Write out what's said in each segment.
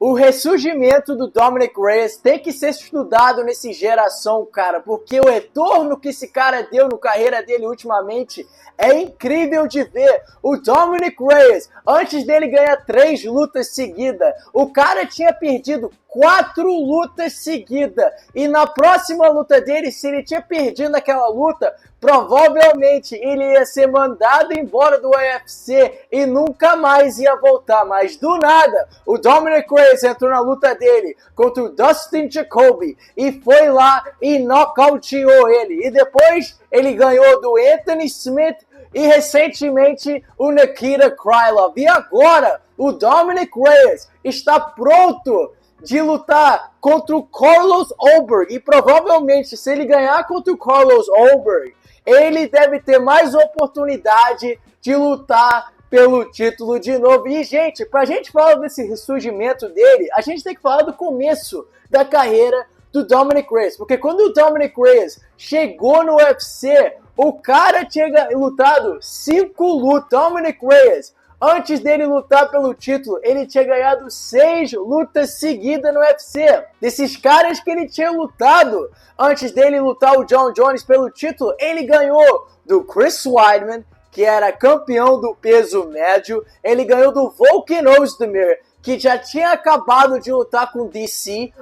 O ressurgimento do Dominic Reyes tem que ser estudado nessa geração, cara, porque o retorno que esse cara deu na carreira dele ultimamente é incrível de ver. O Dominic Reyes, antes dele ganhar 3 lutas seguidas, o cara tinha perdido 4 lutas seguidas. E na próxima luta dele, se ele tinha perdido aquela luta, provavelmente ele ia ser mandado embora do UFC e nunca mais ia voltar. Mas do nada, o Dominic Reyes entrou na luta dele contra o Dustin Jacoby e foi lá e nocauteou ele. E depois ele ganhou do Anthony Smith e recentemente o Nikita Krylov. E agora o Dominic Reyes está pronto de lutar contra o Carlos Ulberg. E provavelmente, se ele ganhar contra o Carlos Ulberg, ele deve ter mais oportunidade de lutar pelo título de novo. E, gente, pra gente falar desse ressurgimento dele, a gente tem que falar do começo da carreira do Dominic Reyes. Porque quando o Dominic Reyes chegou no UFC, o cara tinha lutado 5 lutas. Dominic Reyes, antes dele lutar pelo título, ele tinha ganhado 6 lutas seguidas no UFC. Desses caras que ele tinha lutado, antes dele lutar o Jon Jones pelo título, ele ganhou do Chris Weidman, que era campeão do peso médio. Ele ganhou do Volkan Ozdemir, que já tinha acabado de lutar com DC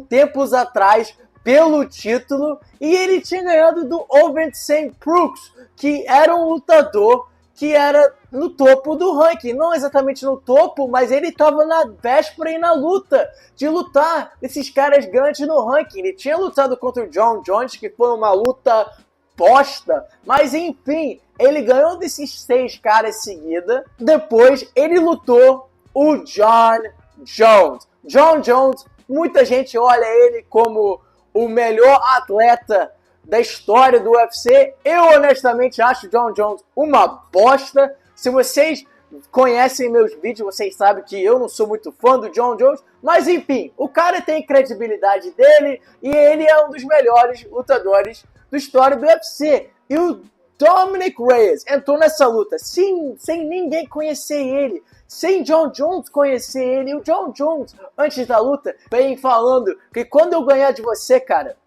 tempos atrás pelo título. E ele tinha ganhado do Ovince St. Preux, que era um lutador que era no topo do ranking. Não exatamente no topo, mas ele estava na véspera e na luta de lutar esses caras grandes no ranking. Ele tinha lutado contra o Jon Jones, que foi uma luta bosta. Mas enfim, ele ganhou desses 6 caras seguida. Depois ele lutou o Jon Jones. Jon Jones, muita gente olha ele como o melhor atleta da história do UFC. Eu honestamente acho o Jon Jones uma bosta. Se vocês conhecem meus vídeos, vocês sabem que eu não sou muito fã do Jon Jones, mas enfim, o cara tem credibilidade dele e ele é um dos melhores lutadores da história do UFC. E o Dominic Reyes entrou nessa luta sem ninguém conhecer ele, sem Jon Jones conhecer ele. E o Jon Jones, antes da luta, vem falando que quando eu ganhar de você, cara,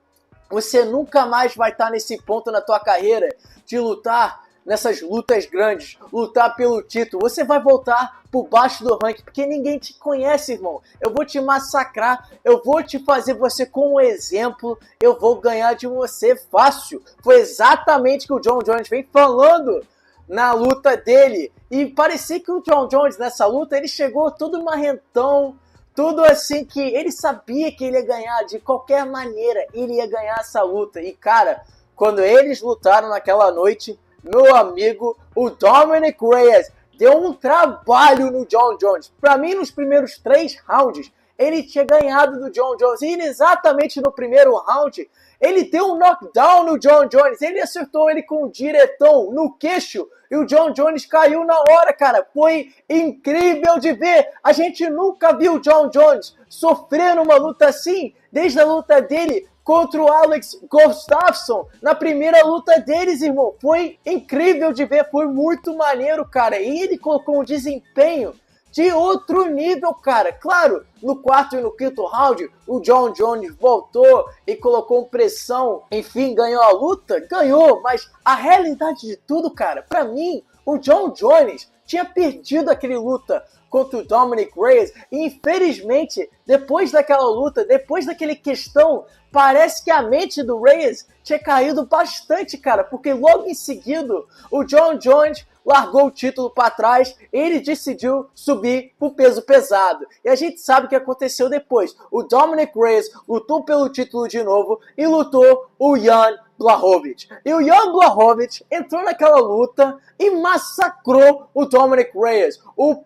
você nunca mais vai estar nesse ponto na tua carreira de lutar nessas lutas grandes, lutar pelo título. Você vai voltar por baixo do ranking, porque ninguém te conhece, irmão. Eu vou te massacrar, eu vou te fazer você como exemplo, eu vou ganhar de você fácil. Foi exatamente o que o Jon Jones vem falando na luta dele. E parecia que o Jon Jones nessa luta, ele chegou todo marrentão, tudo assim, que ele sabia que ele ia ganhar, de qualquer maneira ele ia ganhar essa luta. E cara, quando eles lutaram naquela noite, meu amigo, o Dominic Reyes deu um trabalho no Jon Jones. Pra mim, nos primeiros 3 rounds, ele tinha ganhado do Jon Jones. E exatamente no primeiro round, ele deu um knockdown no Jon Jones. Ele acertou ele com um diretão no queixo. E o Jon Jones caiu na hora, cara. Foi incrível de ver. A gente nunca viu o Jon Jones sofrer numa luta assim, desde a luta dele contra o Alex Gustafsson, na primeira luta deles, irmão. Foi incrível de ver, foi muito maneiro, cara. E ele colocou um desempenho de outro nível, cara. Claro, no 4º e no 5º round, o Jon Jones voltou e colocou pressão. Enfim, ganhou a luta? Ganhou, mas a realidade de tudo, cara, pra mim, o Jon Jones tinha perdido aquele luta contra o Dominic Reyes. E infelizmente, depois daquela luta, depois daquele questão, parece que a mente do Reyes tinha caído bastante, cara, porque logo em seguida o Jon Jones largou o título para trás e ele decidiu subir pro peso pesado. E a gente sabe o que aconteceu depois. O Dominic Reyes lutou pelo título de novo e lutou o Jan Blachowicz. E o Jan Blachowicz entrou naquela luta e massacrou o Dominic Reyes. O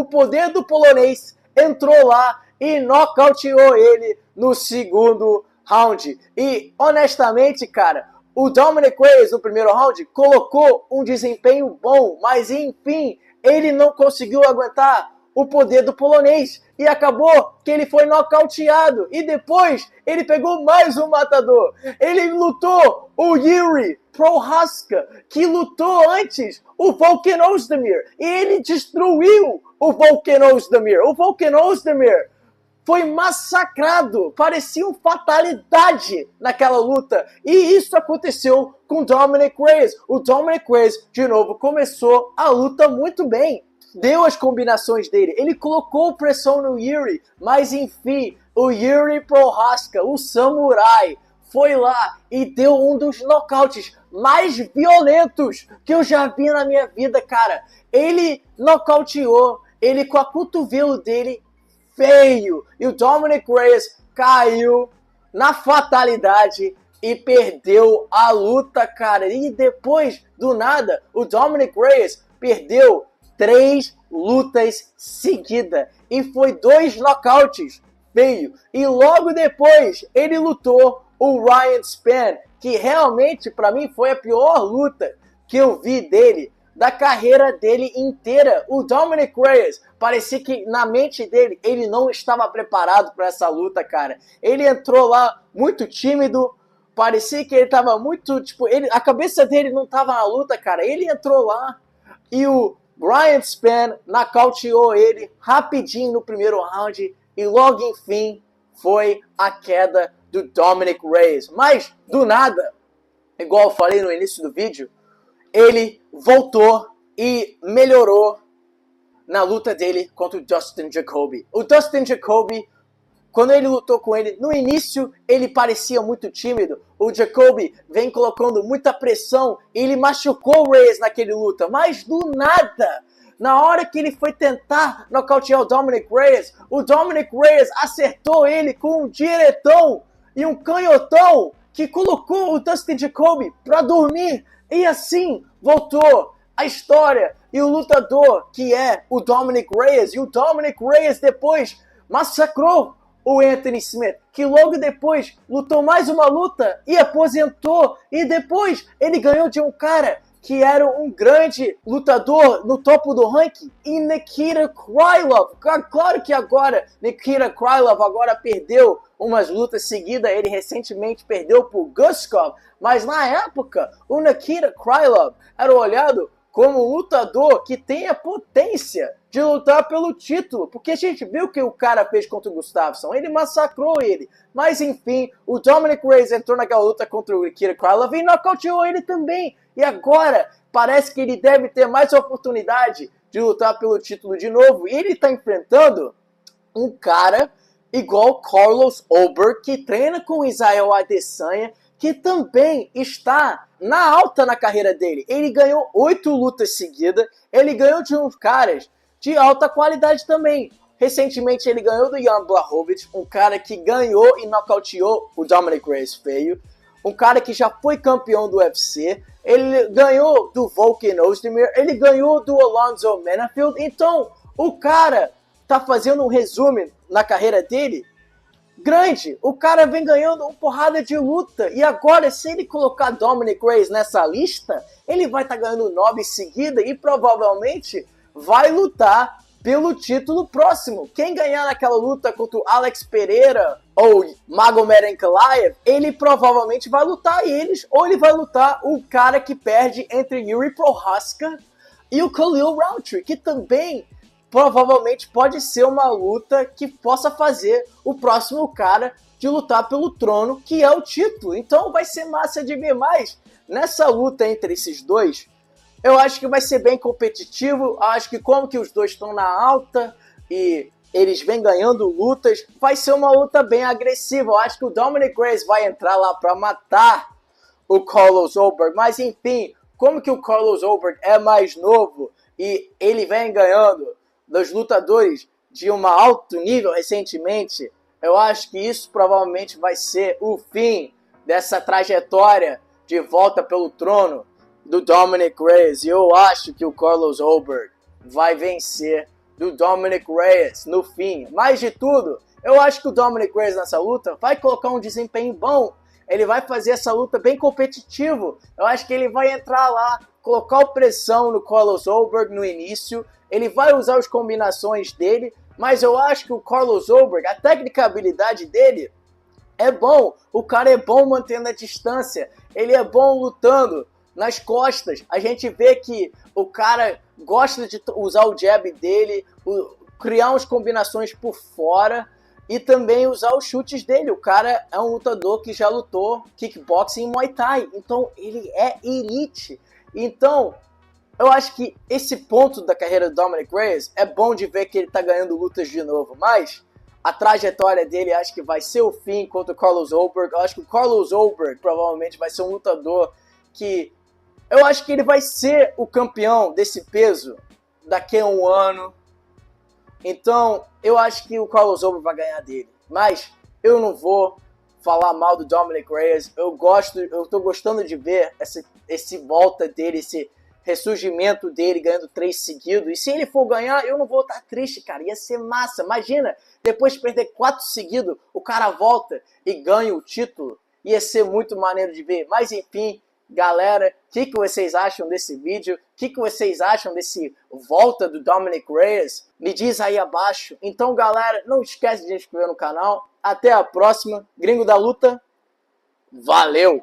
poder do polonês, entrou lá e nocauteou ele no 2º round. E honestamente, cara, o Dominic Reyes no primeiro round colocou um desempenho bom, mas enfim, ele não conseguiu aguentar o poder do polonês e acabou que ele foi nocauteado. E depois ele pegou mais um matador. Ele lutou o Yuri Prohaska, que lutou antes o Volkan Ozdemir, e ele destruiu o Volkan Ozdemir. O Volkan Ozdemir foi massacrado, parecia uma fatalidade naquela luta, e isso aconteceu com Dominic Reyes. O Dominic Reyes, de novo, começou a luta muito bem, deu as combinações dele, ele colocou pressão no Yuri, mas enfim, o Yuri Prochazka, o samurai, foi lá e deu um dos nocautes mais violentos que eu já vi na minha vida, cara. Ele nocauteou, ele com a cotovelo dele feio, e o Dominic Reyes caiu na fatalidade e perdeu a luta, cara. E depois, do nada, o Dominic Reyes perdeu 3 lutas seguidas e foi 2 nocautes feio. E logo depois ele lutou o Ryan Spann, que realmente para mim foi a pior luta que eu vi dele, da carreira dele inteira. O Dominic Reyes, parecia que na mente dele, ele não estava preparado para essa luta, cara. Ele entrou lá muito tímido, parecia que ele estava muito, a cabeça dele não estava na luta, cara. Ele entrou lá e o Ryan Spann nocauteou ele rapidinho no primeiro round e logo enfim foi a queda do Dominic Reyes. Mas do nada, igual eu falei no início do vídeo, ele voltou e melhorou na luta dele contra o Dustin Jacoby. O Dustin Jacoby, quando ele lutou com ele, no início ele parecia muito tímido. O Jacoby vem colocando muita pressão e ele machucou o Reyes naquele luta. Mas do nada, na hora que ele foi tentar nocautear o Dominic Reyes acertou ele com um diretão e um canhotão que colocou o Dustin Jacoby para dormir. E assim voltou a história e o lutador que é o Dominic Reyes. E o Dominic Reyes depois massacrou o Anthony Smith, que logo depois lutou mais uma luta e aposentou. E depois ele ganhou de um cara que era um grande lutador no topo do ranking, e Nikita Krylov. Claro que agora Nikita Krylov agora perdeu umas lutas seguidas, ele recentemente perdeu por Guskov, mas na época o Nikita Krylov era olhado como um lutador que tem a potência de lutar pelo título, porque a gente viu o que o cara fez contra o Gustafsson, ele massacrou ele, mas enfim, o Dominic Reyes entrou naquela luta contra o Nikita Krylov e nocauteou ele também, e agora parece que ele deve ter mais oportunidade de lutar pelo título de novo, e ele está enfrentando um cara igual Carlos Ulberg, que treina com Israel Adesanya, que também está na alta na carreira dele. Ele ganhou 8 lutas seguidas, ele ganhou de uns caras de alta qualidade também. Recentemente ele ganhou do Jan Blachowicz, um cara que ganhou e nocauteou o Dominic Reyes feio, um cara que já foi campeão do UFC, ele ganhou do Volkan Ozdemir, ele ganhou do Alonzo Menifield. Então o cara tá fazendo um resumo na carreira dele grande. O cara vem ganhando uma porrada de luta. E agora, se ele colocar Dominic Reyes nessa lista, ele vai estar ganhando 9 seguidas e provavelmente vai lutar pelo título próximo. Quem ganhar naquela luta contra o Alex Pereira ou Magomed Ankalaev, ele provavelmente vai lutar eles, ou ele vai lutar o cara que perde entre Yuri Prochazka e o Khalil Rountree, que também provavelmente pode ser uma luta que possa fazer o próximo cara de lutar pelo trono, que é o título. Então vai ser massa de ver mais nessa luta entre esses dois. Eu acho que vai ser bem competitivo. Acho que como que os dois estão na alta e eles vêm ganhando lutas, vai ser uma luta bem agressiva. Eu acho que o Dominic Reyes vai entrar lá para matar o Carlos Ulberg. Mas enfim, como que o Carlos Ulberg é mais novo e ele vem ganhando dos lutadores de um alto nível recentemente, eu acho que isso provavelmente vai ser o fim dessa trajetória de volta pelo trono do Dominic Reyes. E eu acho que o Carlos Ulberg vai vencer do Dominic Reyes no fim. Mais de tudo, eu acho que o Dominic Reyes nessa luta vai colocar um desempenho bom. Ele vai fazer essa luta bem competitivo. Eu acho que ele vai entrar lá, colocar pressão no Carlos Ulberg no início. Ele vai usar as combinações dele, mas eu acho que o Carlos Ulberg, a técnica, a habilidade dele é bom. O cara é bom mantendo a distância, ele é bom lutando nas costas. A gente vê que o cara gosta de usar o jab dele, criar umas combinações por fora, e também usar os chutes dele. O cara é um lutador que já lutou kickboxing e Muay Thai, então ele é elite. Então, eu acho que esse ponto da carreira do Dominick Reyes é bom de ver que ele tá ganhando lutas de novo, mas a trajetória dele acho que vai ser o fim contra o Carlos Ulberg. Eu acho que o Carlos Ulberg provavelmente vai ser um lutador que... eu acho que ele vai ser o campeão desse peso daqui a um ano. Então, eu acho que o Carlos Ulberg vai ganhar dele. Mas eu não vou falar mal do Dominick Reyes. Eu tô gostando de ver esse volta dele, esse ressurgimento dele ganhando 3 seguidos. E se ele for ganhar, eu não vou estar triste, cara. Ia ser massa. Imagina, depois de perder 4 seguidos, o cara volta e ganha o título. Ia ser muito maneiro de ver. Mas enfim, galera, o que vocês acham desse vídeo? O que vocês acham desse volta do Dominick Reyes? Me diz aí abaixo. Então, galera, não esquece de se inscrever no canal. Até a próxima. Gringo da Luta, valeu!